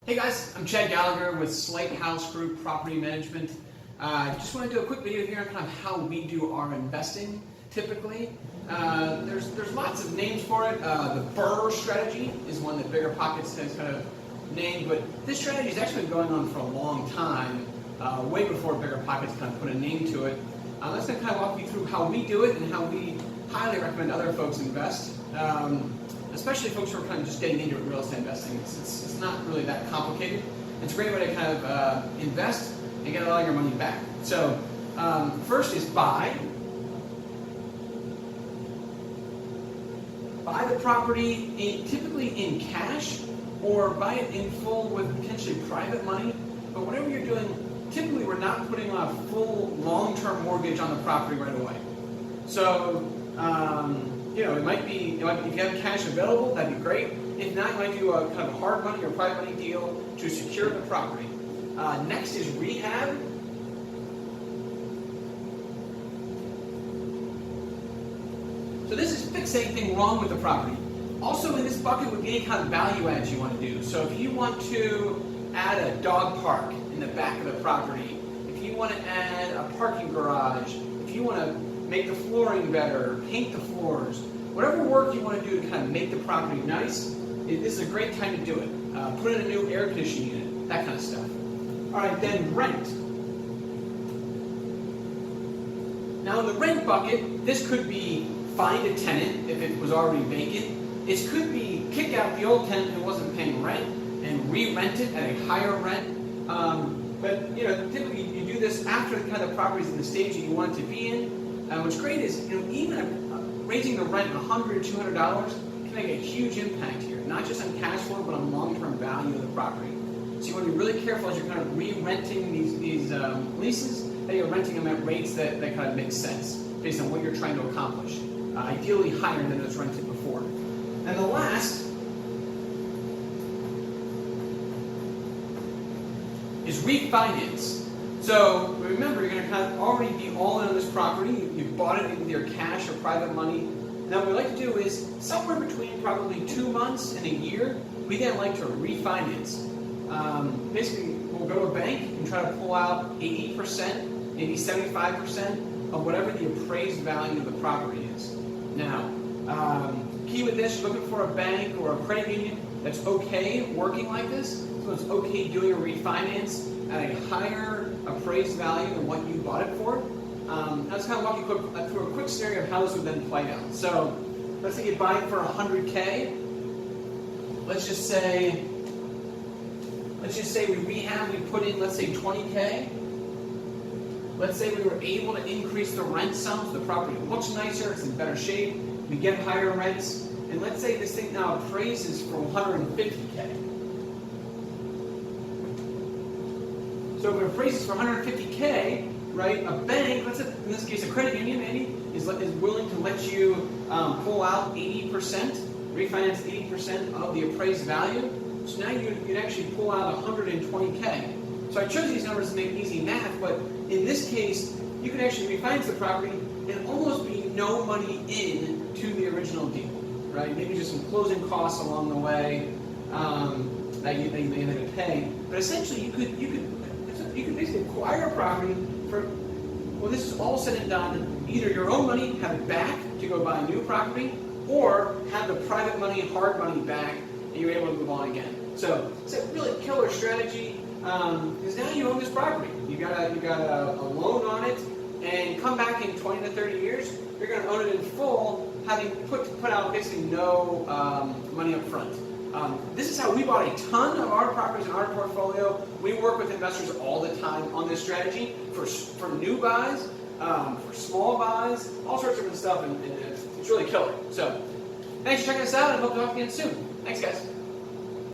Hey guys, I'm Chad Gallagher with Slate House Group Property Management. Just want to do a quick video here on kind of how we do our investing typically. There's lots of names for it. The BRRR strategy is one that BiggerPockets has kind of named, but this strategy has actually been going on for a long time, way before BiggerPockets kind of put a name to it. Let's kind of walk you through how we do it and how we highly recommend other folks invest. Especially folks who are kind of just getting into real estate investing. It's not really that complicated. It's a great way to kind of invest and get a lot of your money back. So first is buy. Buy the property typically in cash, or buy it in full with potentially private money. But whatever you're doing, typically we're not putting on a full long-term mortgage on the property right away. So it might be if you have cash available, that'd be great. If not, you might do a kind of a hard money or private money deal to secure the property. Next is rehab. So this is fix anything wrong with the property. Also in this bucket would be any kind of value adds you want to do. So if you want to add a dog park in the back of the property, if you want to add a parking garage, if you want to make the flooring better, paint the floors, whatever work you want to do to kind of make the property nice, this is a great time to do it. Put in a new air conditioning unit, that kind of stuff. All right, then rent. Now in the rent bucket, this could be find a tenant if it was already vacant. It could be kick out the old tenant who wasn't paying rent and re-rent it at a higher rent. But typically you do this after the kind of property's in the stage that you want it to be in. What's great is, even raising the rent $100, $200 can make a huge impact here, not just on cash flow, but on long-term value of the property. So you want to be really careful as you're kind of re-renting these leases, that you're renting them at rates that kind of make sense based on what you're trying to accomplish. Ideally higher than it was rented before. And the last is refinance. So remember, you're going to kind of already be all in on this property. You've bought it with your cash or private money. Now what we like to do is somewhere between probably 2 months and a year, we then like to refinance. Basically, we'll go to a bank and try to pull out 80%, maybe 75% of whatever the appraised value of the property is. Now, key with this, you're looking for a bank or a credit union that's okay working like this. So it's okay doing a refinance at a higher appraised value than what you bought it for. Let's kind of walk you through a quick scenario of how this would then play out. So let's say you buy it for $100K. Let's just say we rehab, we put in, let's say $20K. Let's say we were able to increase the rent some, so the property looks nicer, it's in better shape, we get higher rents, and let's say this thing now appraises for $150K. So if it appraises for $150K, right, a bank, let's say in this case a credit union maybe, is willing to let you pull out 80%, refinance 80% of the appraised value. So now you'd actually pull out $120K. So I chose these numbers to make easy math, but in this case, you can actually refinance the property and almost be no money in to the original deal, right? Maybe just some closing costs along the way that you may have to pay. But essentially, you could basically acquire a property for, well, this is all said and done, either your own money, have it back to go buy a new property, or have the private money, hard money back, and you're able to move on again. So it's a really killer strategy, because now you own this property. You got a loan on it, and come back in 20 to 30 years, you're going to own it in full, having put out basically no money up front. This is how we bought a ton of our properties in our portfolio. We work with investors all the time on this strategy for new buys, for small buys, all sorts of different stuff, and it's really killer. So thanks for checking us out, and hope to talk again soon. Thanks, guys.